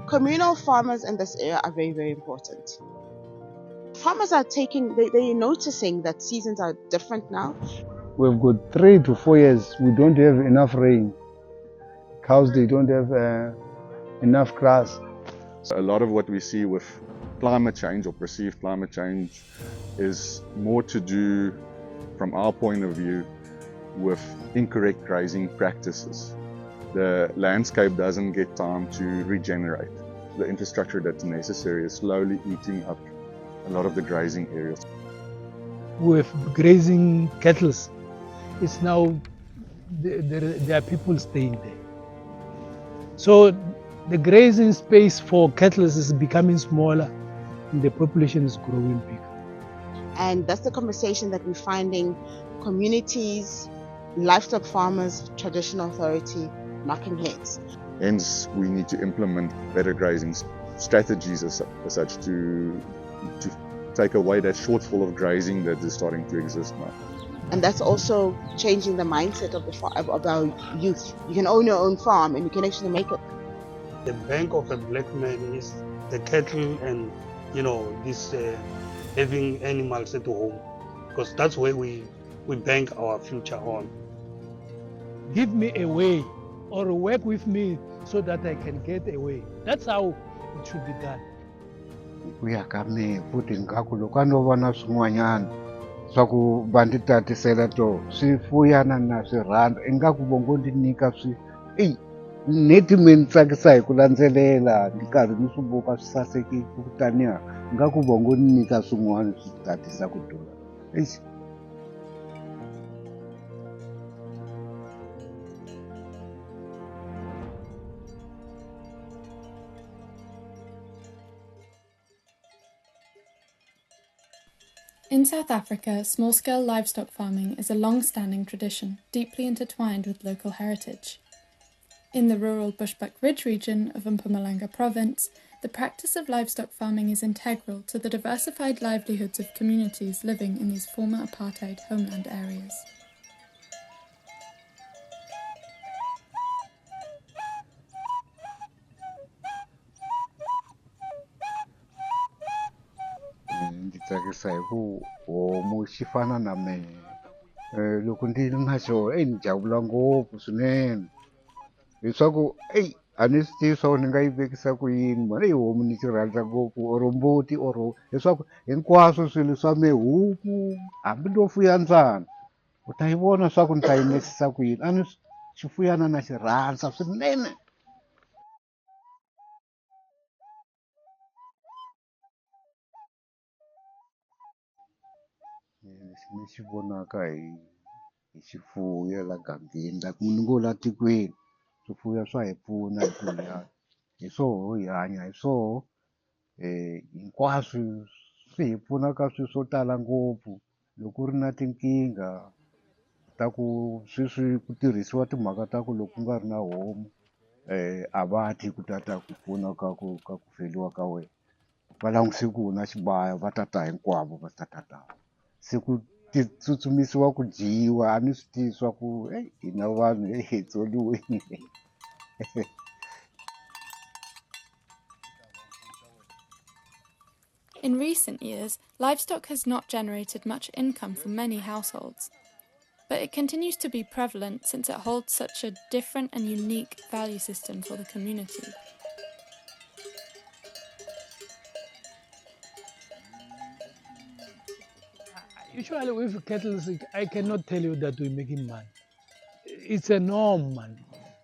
Communal farmers in this area are very, very important. Farmers are they're noticing that seasons are different now. We've got 3 to 4 years, we don't have enough rain. Cows, they don't have enough grass. A lot of what we see with climate change or perceived climate change is more to do, from our point of view, with incorrect grazing practices. The landscape doesn't get time to regenerate. The infrastructure that's necessary is slowly eating up a lot of the grazing areas. With grazing cattle, it's now there are people staying there. So the grazing space for cattle is becoming smaller and the population is growing bigger. And that's the conversation that we're finding communities, livestock farmers, traditional authority knocking heads. Hence, we need to implement better grazing strategies as such to take away that shortfall of grazing that is starting to exist now. And that's also changing the mindset of our youth. You can own your own farm and you can actually make it. The bank of a black man is the cattle and, this having animals at home, because that's where we bank our future on. Give me a way or work with me so that I can get away. That's how it should be done. Kuya ka me futhi ngakho loko no vona swin'wanyana swa ku va ndzi tatisela to swi fuyana na swirhanda ingaku vongo ndzi nyika neti mi ni tsakisa hi ku landzelela ndzi karhi ni swi buka swi sasekile kutaniwa ingaku vongo ni nyika swin'wana swi tatisa ku durha. In South Africa, small-scale livestock farming is a long-standing tradition, deeply intertwined with local heritage. In the rural Bushbuck Ridge region of Mpumalanga province, the practice of livestock farming is integral to the diversified livelihoods of communities living in these former apartheid homeland areas. Ndzi tsakisa hi ku homu xi fana na mehe loko ndzi ri na xona ni jabula ngopfu swinene leswaku a ni swi tivi swa ni nga yi vekisa ku yini mara homu ni xi rhandza ngopfu or mbuti or leswaku hinkwaswo swilo swa mehe huku hambi no fuya ndzana u ta yi vona swa ku ni ta yi nesisa ku yini a ni xi fuyana na xi rhandza swinene. Lexi ni xi vonaka hi xifuwo la gangeni ni ngo la tikweni swifuwo swa hi pfuna hi swoho hi hanya hi swoho hinkwaswo swi hi pfuna ka swilo swo tala ngopfu loko u ri na tinkingha ta ku sweswi ku tirhisiwa timhaka ta ku loko ku nga ri na homu a va ti ku ta ku pfuna ka ku feliwa ka wena va langutise ku na xibaya va tata hinkwavo va tata se ku ti tsutsumisiwa ku dyiwa a ni swi tivi swa ku hina vanhu hi tsoliweni. In recent years, livestock has not generated much income for many households, but it continues to be prevalent since it holds such a different and unique value system for the community. Usually with cattle, I cannot tell you that we're making money. It's a norm, man,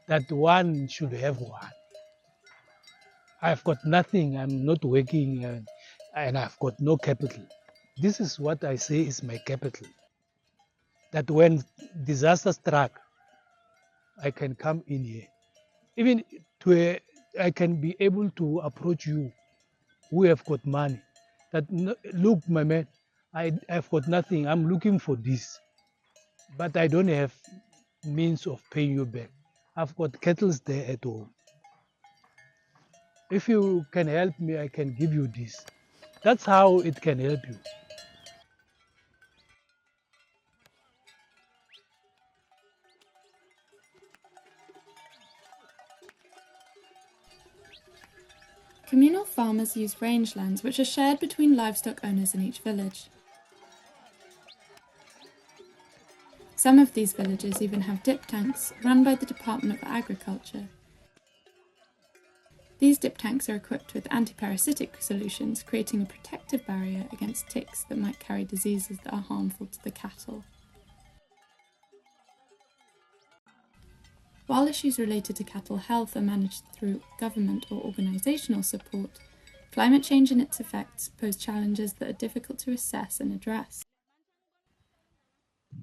that one should have one. I've got nothing, I'm not working, and I've got no capital. This is what I say is my capital. That when disaster struck, I can come in here. Even I can be able to approach you who have got money. That, look, my man, I've got nothing, I'm looking for this. But I don't have means of paying you back. I've got cattle there at home. If you can help me, I can give you this. That's how it can help you. Communal farmers use rangelands which are shared between livestock owners in each village. Some of these villages even have dip tanks run by the Department of Agriculture. These dip tanks are equipped with antiparasitic solutions, creating a protective barrier against ticks that might carry diseases that are harmful to the cattle. While issues related to cattle health are managed through government or organisational support, climate change and its effects pose challenges that are difficult to assess and address.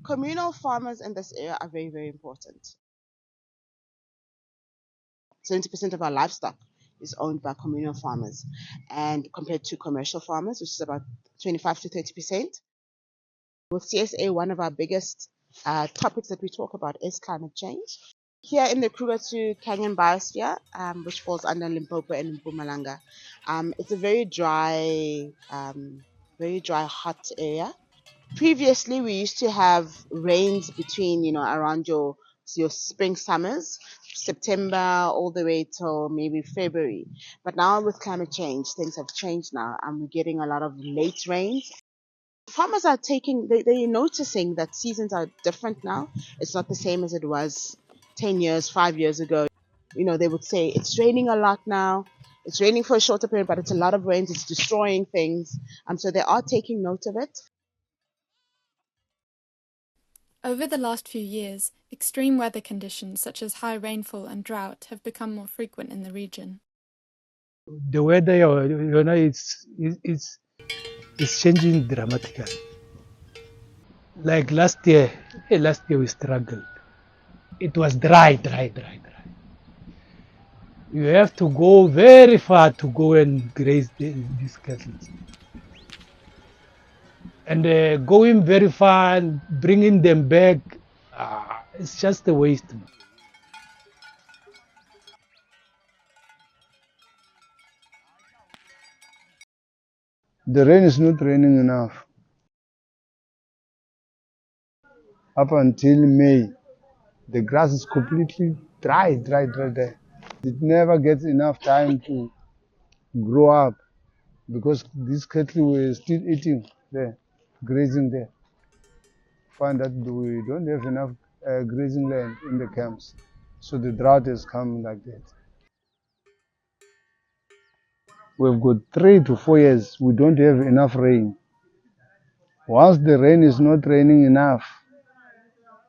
Communal farmers in this area are very, very important. 70% of our livestock is owned by communal farmers, and compared to commercial farmers, which is about 25 to 30%. With CSA, one of our biggest topics that we talk about is climate change. Here in the Kruger Canyon Biosphere, which falls under Limpopo and Mpumalanga, it's a very dry, hot area. Previously, we used to have rains between, around your spring summers, September all the way till maybe February. But now with climate change, things have changed now, and we're getting a lot of late rains. Farmers are they're noticing that seasons are different now. It's not the same as it was 10 years, 5 years ago. They would say it's raining a lot now. It's raining for a shorter period, but it's a lot of rains. It's destroying things. So they are taking note of it. Over the last few years, extreme weather conditions such as high rainfall and drought have become more frequent in the region. The weather, it's changing dramatically. Like last year we struggled. It was dry. You have to go very far to go and graze these cattle. And going very far and bringing them back, it's just a waste. The rain is not raining enough. Up until May, the grass is completely dry. It never gets enough time to grow up because these cattle were still eating there, grazing there. Find that we don't have enough grazing land in the camps, so the drought has come like that. We've got 3 to 4 years we don't have enough rain. Once the rain is not raining enough,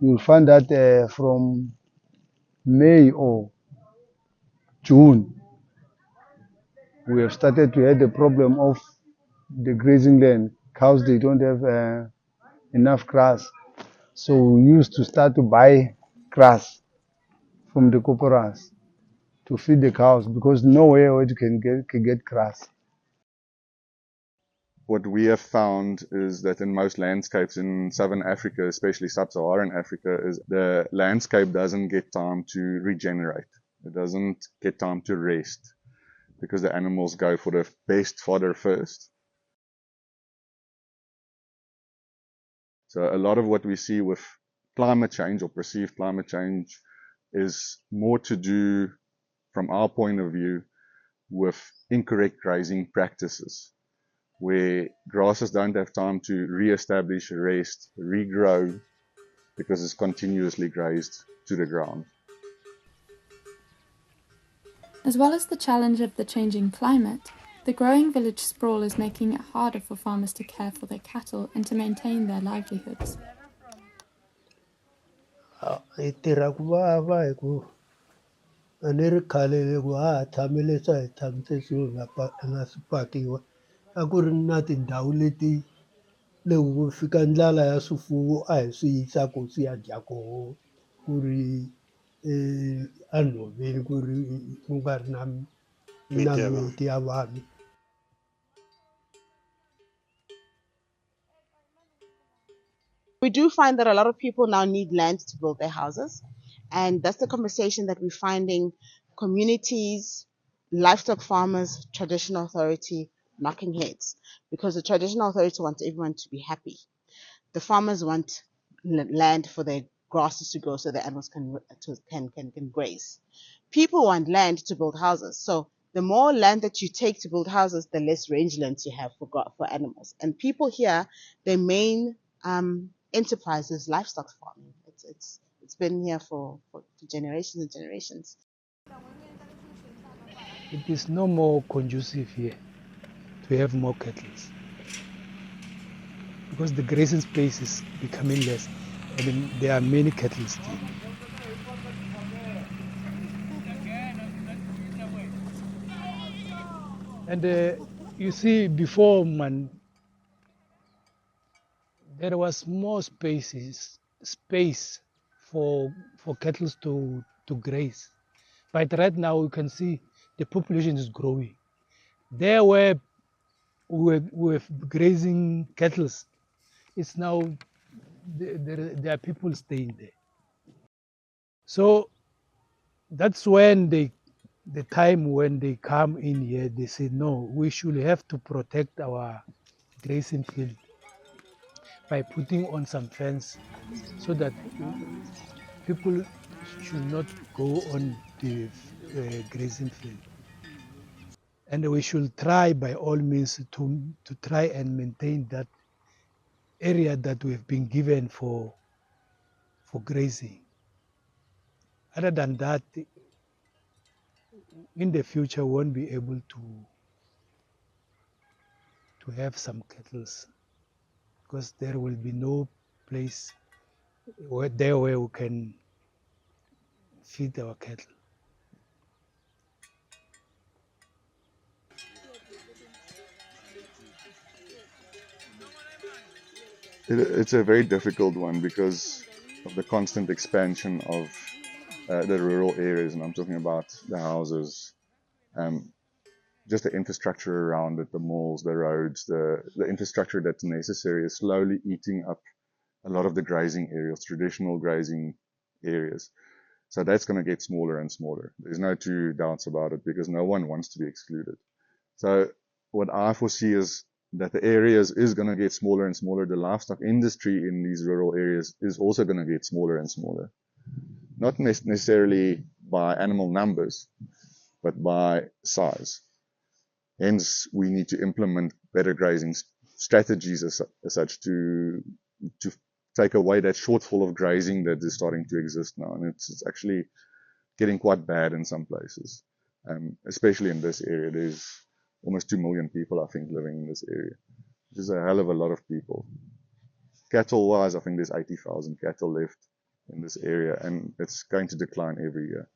you'll find that from May or June, we have started to have the problem of the grazing land. Cows, they don't have enough grass. So we used to start to buy grass from the cooperatives to feed the cows because nowhere where you can get grass. What we have found is that in most landscapes in southern Africa, especially sub-Saharan Africa, is the landscape doesn't get time to regenerate. It doesn't get time to rest because the animals go for the best fodder first. So a lot of what we see with climate change or perceived climate change is more to do, from our point of view, with incorrect grazing practices, where grasses don't have time to re-establish, rest, regrow, because it's continuously grazed to the ground. As well as the challenge of the changing climate, the growing village sprawl is making it harder for farmers to care for their cattle and to maintain their livelihoods. We do find that a lot of people now need land to build their houses, and that's the conversation that we're finding communities, livestock farmers, traditional authority knocking heads, because the traditional authority wants everyone to be happy. The farmers want land for their grasses to grow so the animals can graze. People want land to build houses, so the more land that you take to build houses, the less rangelands you have for animals. And people here, their main enterprise is livestock farming. It's been here for generations and generations. It is no more conducive here to have more cattle because the grazing space is becoming less. I mean, there are many cattle still. And you see, before, man, there was more space for cattle to graze. But right now, you can see the population is growing. There were with grazing cattle, it's now there are people staying there. So that's when the time when they come in here, they say, no, we should have to protect our grazing field by putting on some fence so that people should not go on the grazing field. And we should try by all means to try and maintain that area that we've been given for grazing. Other than that, in the future, we won't be able to have some cattle because there will be no place where we can feed our cattle. It's a very difficult one because of the constant expansion of the rural areas, and I'm talking about the houses, just the infrastructure around it, the malls, the roads, the infrastructure that's necessary is slowly eating up a lot of the grazing areas, traditional grazing areas. So that's going to get smaller and smaller. There's no two doubts about it because no one wants to be excluded. So what I foresee is that the areas is going to get smaller and smaller. The livestock industry in these rural areas is also going to get smaller and smaller. Not necessarily by animal numbers, but by size. Hence, we need to implement better grazing strategies as such to take away that shortfall of grazing that is starting to exist now. And it's actually getting quite bad in some places, especially in this area. There's almost 2 million people, I think, living in this area, which is a hell of a lot of people. Cattle-wise, I think there's 80,000 cattle left in this area, and it's going to decline every year.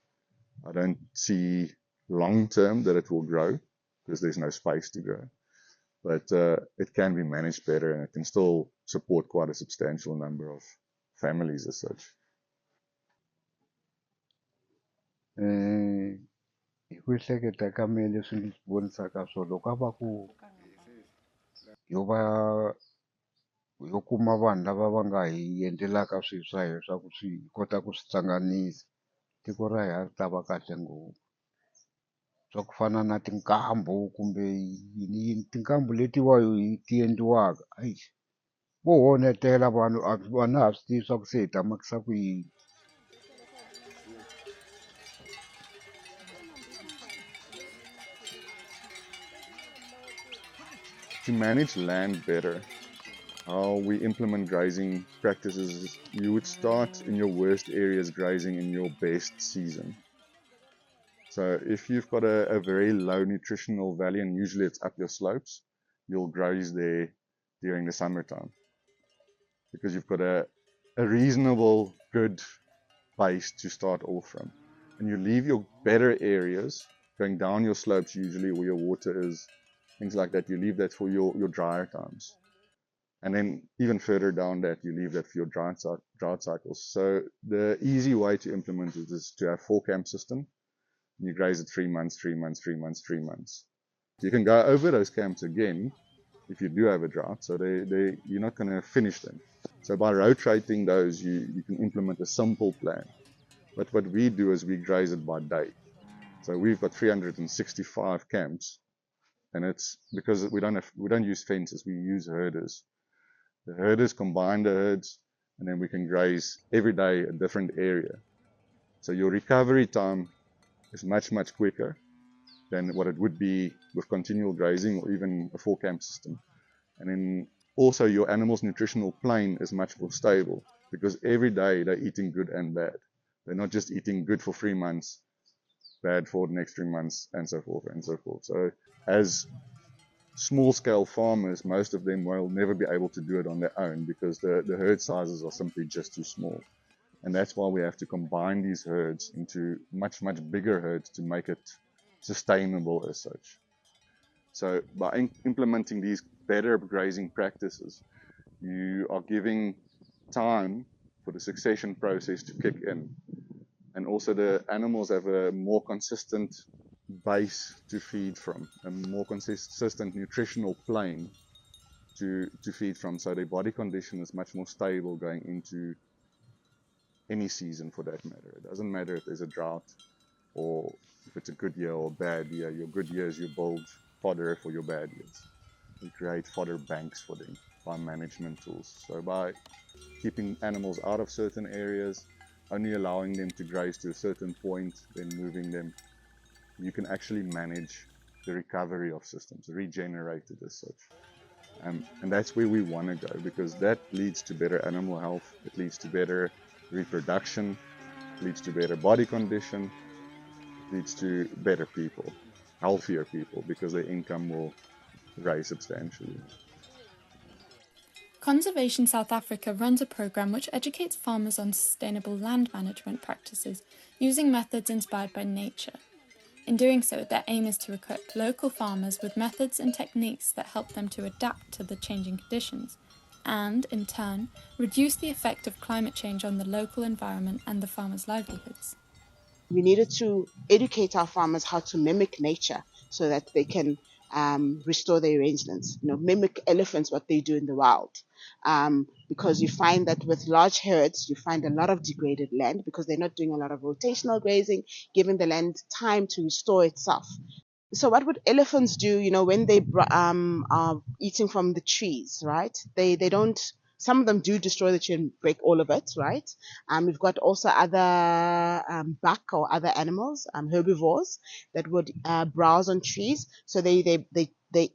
I don't see long-term that it will grow, because there's no space to grow. But it can be managed better, and it can still support quite a substantial number of families as such. Hi ku hleketa ka mehe leswi ndzi vonisaka swona loko a va ku yo kuma vanhu lava va nga hi endlelaka swilo swa hina swa ku swi kota ku swi hlanganisa, tiko ra hina ri ta va kahle ngopfu. Swa ku fana na tinkambu kumbe yini tinkambu letiwa ti endliwaka, vo onhetela vanhu a na ha swi tivi swa ku se hi ta makisa ku yini. To manage land better, how we implement grazing practices is you would start in your worst areas grazing in your best season. So if you've got a very low nutritional value, and usually it's up your slopes, you'll graze there during the summertime because you've got a reasonable good base to start off from. And you leave your better areas going down your slopes, usually where your water is, things like that, you leave that for your drier times. And then even further down that, you leave that for your drought cycles. So the easy way to implement it is to have 4-camp system. You graze it 3 months, 3 months, 3 months, 3 months. You can go over those camps again if you do have a drought, so you're not going to finish them. So by rotating those, you can implement a simple plan. But what we do is we graze it by day. So we've got 365 camps, and it's because we don't use fences, we use herders. The herders combine the herds, and then we can graze every day a different area. So your recovery time is much, much quicker, than what it would be with continual grazing or even a 4-camp system. And then also your animal's nutritional plane is much more stable, because every day they're eating good and bad. They're not just eating good for 3 months, bad for the next 3 months, and so forth and so forth. So as small-scale farmers, most of them will never be able to do it on their own, because the herd sizes are simply just too small. And that's why we have to combine these herds into much, much bigger herds to make it sustainable as such. So by implementing these better grazing practices, you are giving time for the succession process to kick in. And also the animals have a more consistent base to feed from, a more consistent nutritional plane to feed from. So their body condition is much more stable going into any season, for that matter. It doesn't matter if there's a drought or if it's a good year or a bad year. Your good years, you build fodder for your bad years. You create fodder banks for them by management tools. So by keeping animals out of certain areas, only allowing them to graze to a certain point, then moving them, you can actually manage the recovery of systems, regenerate it as such. And that's where we want to go, because that leads to better animal health, it leads to better reproduction, leads to better body condition, leads to better people, healthier people, because their income will rise substantially. Conservation South Africa runs a programme which educates farmers on sustainable land management practices using methods inspired by nature. In doing so, their aim is to equip local farmers with methods and techniques that help them to adapt to the changing conditions and, in turn, reduce the effect of climate change on the local environment and the farmers' livelihoods. We needed to educate our farmers how to mimic nature so that they can restore their rangelands, mimic elephants, what they do in the wild. Because you find that with large herds, you find a lot of degraded land because they're not doing a lot of rotational grazing, giving the land time to restore itself. So what would elephants do, when they are eating from the trees, right? They don't, some of them do destroy the tree and break all of it, right? We've got also other buck or other animals, herbivores, that would browse on trees. So they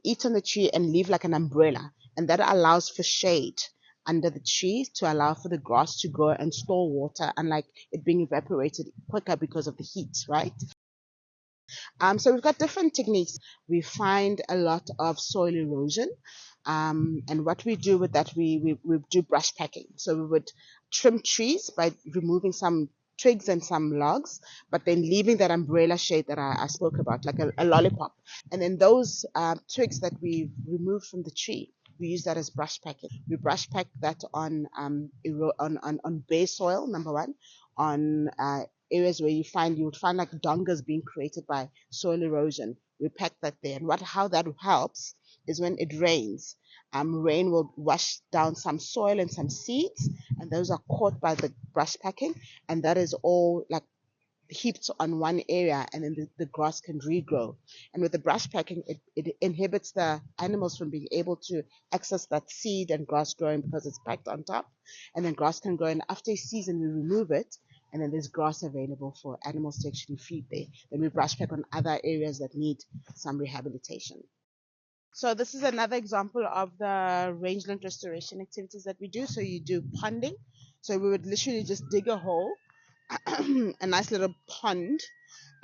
eat on the tree and leave like an umbrella, and that allows for shade under the tree to allow for the grass to grow and store water, unlike it being evaporated quicker because of the heat, right? So we've got different techniques. We find a lot of soil erosion. And what we do with that, we do brush packing. So we would trim trees by removing some twigs and some logs, but then leaving that umbrella shade that I spoke about, like a lollipop. And then those twigs that we removed from the tree, we use that as brush packing. We brush pack that on bare soil, number one, on areas where you would find like dongas being created by soil erosion. We pack that there. And how that helps is when it rains. Rain will wash down some soil and some seeds, and those are caught by the brush packing, and that is all like heaped on one area, and then the grass can regrow. And with the brush packing, it inhibits the animals from being able to access that seed and grass growing because it's packed on top, and then grass can grow. And after a season, we remove it, and then there's grass available for animals to actually feed there. Then we brush pack on other areas that need some rehabilitation. So this is another example of the rangeland restoration activities that we do. So you do ponding. So we would literally just dig a hole, a nice little pond,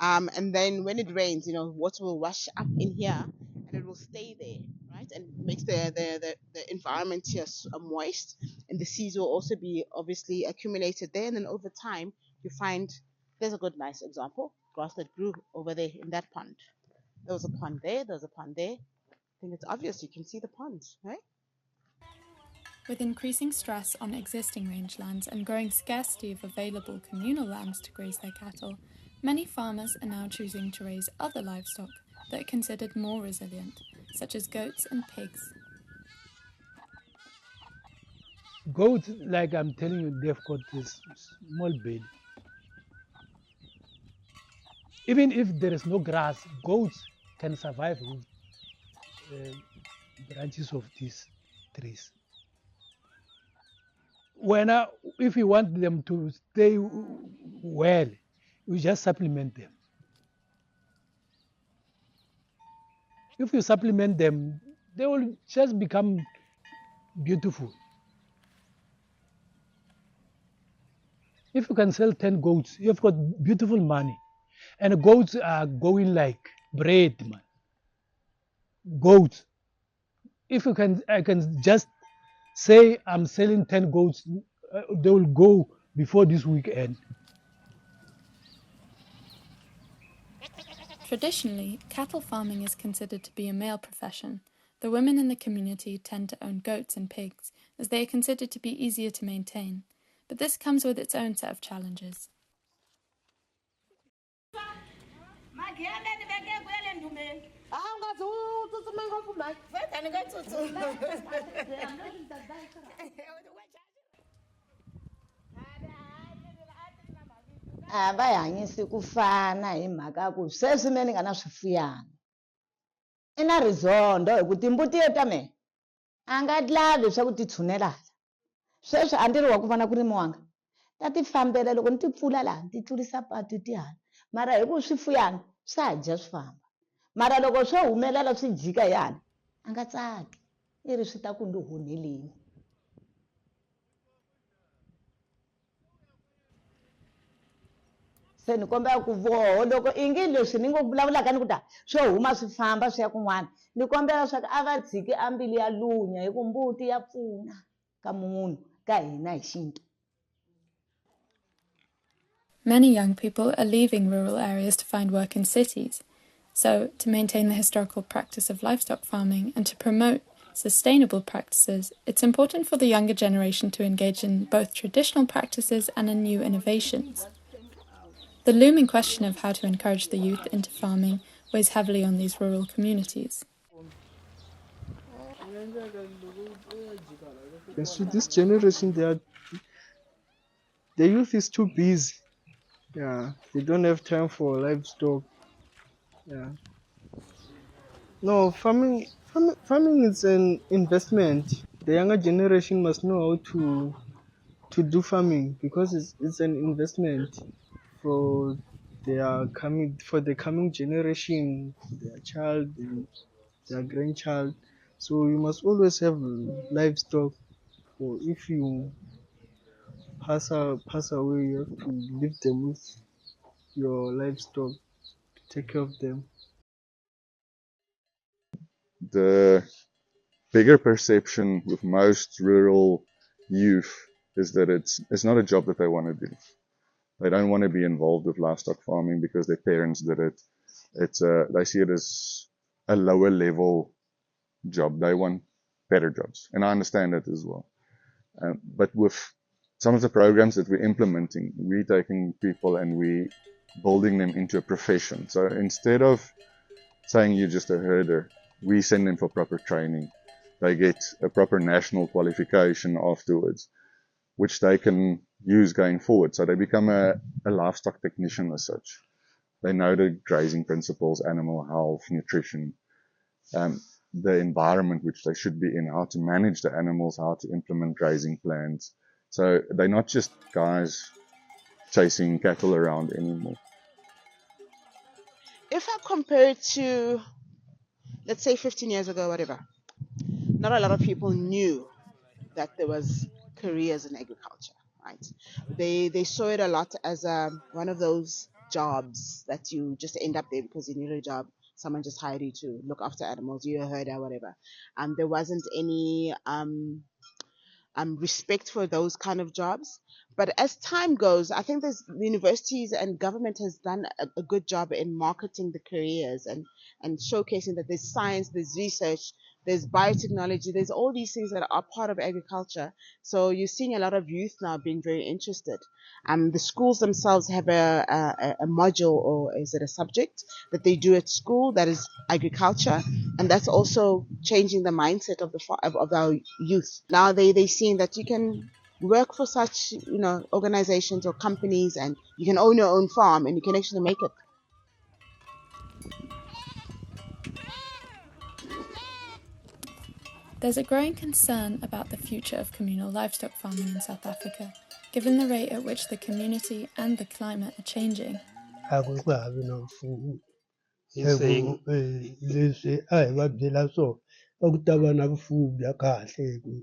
and then when it rains, water will wash up in here and it will stay there, right? And makes the environment here moist, and the seeds will also be obviously accumulated there. And then over time, you find there's a good, nice example, grass that grew over there in that pond. There was a pond there, there's a pond there. I think it's obvious, you can see the ponds, right? With increasing stress on existing rangelands and growing scarcity of available communal lands to graze their cattle, many farmers are now choosing to raise other livestock that are considered more resilient, such as goats and pigs. Goats, like I'm telling you, they've got this small belly. Even if there is no grass, goats can survive with branches of these trees. If you want them to stay well, you just supplement them. If you supplement them, they will just become beautiful. If you can sell 10 goats, you've got beautiful money. And goats are going like bread, man. Goats. If you can, I can just say I'm selling 10 goats, they will go before this weekend. Traditionally, cattle farming is considered to be a male profession. The women in the community tend to own goats and pigs, as they are considered to be easier to maintain. But this comes with its own set of challenges. A va hi hanyisi ku fana hi mhaka ya ku sweswi me ni nga na swifuyana i na rizondho hi ku timbuti ta mehe a nga lavi swa ku ti tshunela sweswi a ndzi ri wa ku vona ku rimiwanga ta ti fambela loko ni ti pfula laha ti tlurisa patu ti hala mara hi ku swifuyana swa dya swi famba mara loko swo humelela swi jika hi hala a nga tsaki i ri swi ta ku ndi onheleni. Se ni kombela ku voho loko i nge leswi ni ngo vulavulaka ni ku ta swo huma swi famba swi ya kun'wana ni kombela swa ku a va tshiki a mbili ya lunya hi ku mbuti ya pfuna ka munhu ka hina hi xintu. Many young people are leaving rural areas to find work in cities. So, to maintain the historical practice of livestock farming and to promote sustainable practices, it's important for the younger generation to engage in both traditional practices and in new innovations. The looming question of how to encourage the youth into farming weighs heavily on these rural communities. This generation, the youth is too busy. Yeah, they don't have time for livestock. Yeah. No, farming is an investment. The younger generation must know how to do farming because it's an investment for the coming generation, their child, their grandchild. So you must always have livestock. Or if you pass away, you have to leave them with your livestock to take care of them. The bigger perception with most rural youth is that it's not a job that they want to do. They don't want to be involved with livestock farming because their parents did it. They see it as a lower level job. They want better jobs, and I understand that as well. But with some of the programs that we're implementing, we're taking people and we're building them into a profession. So instead of saying you're just a herder, we send them for proper training. They get a proper national qualification afterwards, which they can use going forward. So they become a livestock technician as such. They know the grazing principles, animal health, nutrition, the environment which they should be in, how to manage the animals, how to implement grazing plans. So they're not just guys chasing cattle around anymore. If I compare it to, let's say 15 years ago, whatever, not a lot of people knew that there was careers in agriculture, right? They saw it a lot as one of those jobs that you just end up there because you need a job. Someone just hired you to look after animals, you're a herder, whatever. There wasn't any respect for those kind of jobs. But as time goes, I think the universities and government has done a good job in marketing the careers and showcasing that there's science, there's research, there's biotechnology, there's all these things that are part of agriculture. So you're seeing a lot of youth now being very interested. The schools themselves have a module, or is it a subject that they do at school that is agriculture, and that's also changing the mindset of our youth. Now they're seeing that you can work for such organizations or companies, and you can own your own farm and you can actually make it. There's a growing concern about the future of communal livestock farming in South Africa, given the rate at which the community and the climate are changing. He's saying leswi a hi va byela swona va ku ta va na vufuwi bya kahle hi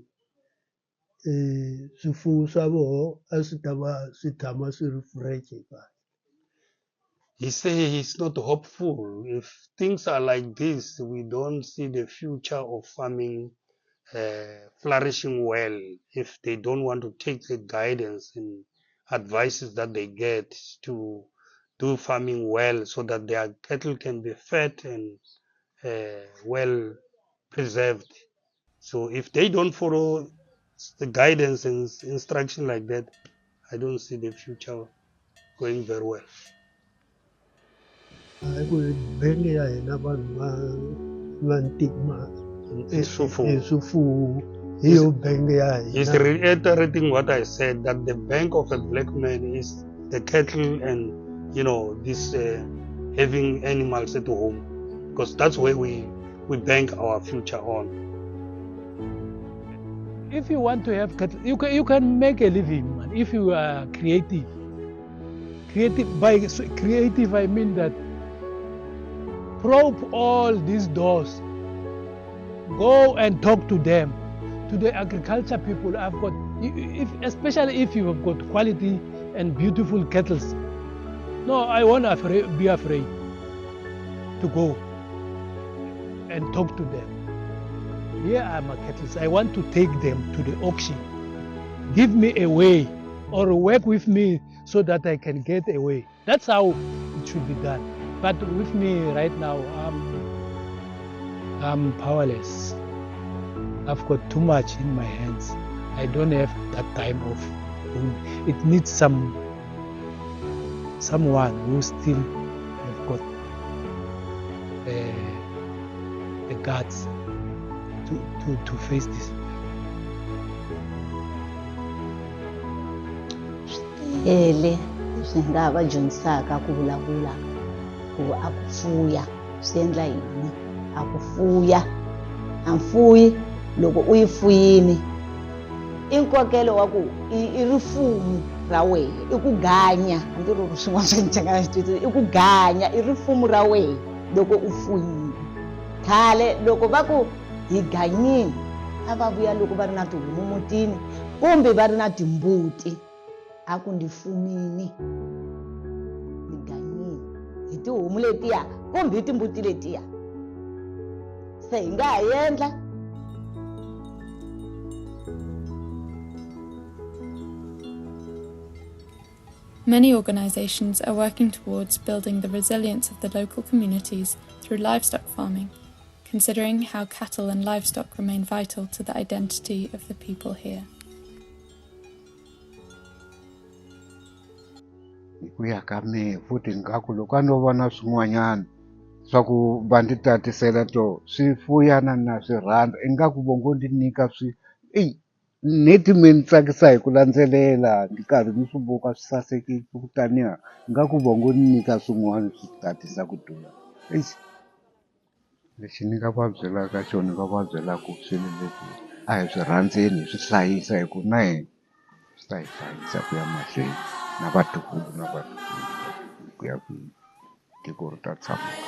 swifuwo swa voho a swi ta va swi tshama swi ri fresh kahle. he say he's not hopeful. If things are like this, we don't see the future of farming flourishing well if they don't want to take the guidance and advices that they get to do farming well so that their cattle can be fed and well preserved. So if they don't follow the guidance and instruction like that, I don't see the future going very well. Hayi ku bangi ya hina vanhu va ntima swifuwo hi yo bangi ya He's hina. reiterating what I said, that the bank of a black man is the cattle and this having animals at home, because that's where we bank our future on. If you want to have cattle, you can make a living, man. If you are creative. By creative, I mean that probe all these doors. Go and talk to them, to the agriculture people. I've got, especially if you have got quality and beautiful cattle. No, I won't be afraid to go and talk to them. Here are my cattle. I want to take them to the auction. Give me a way, or work with me so that I can get away. That's how it should be done. But with me right now, I'm powerless. I've got too much in my hands. I don't have that time of doing. It needs someone who still have got the guts to face this. Leswi nga va dyondzisaka ku vulavula ku a ku fuya swi endla yini, a ku fuya a mfuyi loko u yi fuyini i nkokelo wa ku i rifumo ra wena, i ku ganya hambi ri ri swin'wana swa njhanga i ku ganya, i rifumo ra wena loko u fuyini. Khale loko va ku hi ganyini a va vuya loko va ri na tihomu mutini kumbe va ri na timbuti, a ku ndi fumini ni ganyini hi tihomu letiya kumbe hi timbuti letiya. Se hi nga ha endla Many organisations are working towards building the resilience of the local communities through livestock farming, considering how cattle and livestock remain vital to the identity of the people here. Ku ya ka mehe futhi ngaku loko a no vona swin'wanyana swa ku va ndzi tatisela to swi fuyana na swi rhandza ingaku vo ngo ndzi nyika neti me ni tsakisa hi ku landzelela ndzi karhi ni swi vona swi sasekile kutaniwa ingaku vo ngo ni nyika swin'wana swi tatisa ku tlula. Lexi ni nga va byelaka xona ni nga va byelaka swilo leswi a hi swi rhandzeni hi swi hlayisa hi ku na hina swi ta hi hlayisa ku ya mahlweni na vatukulu ku ya ku tiko ri ta tshama.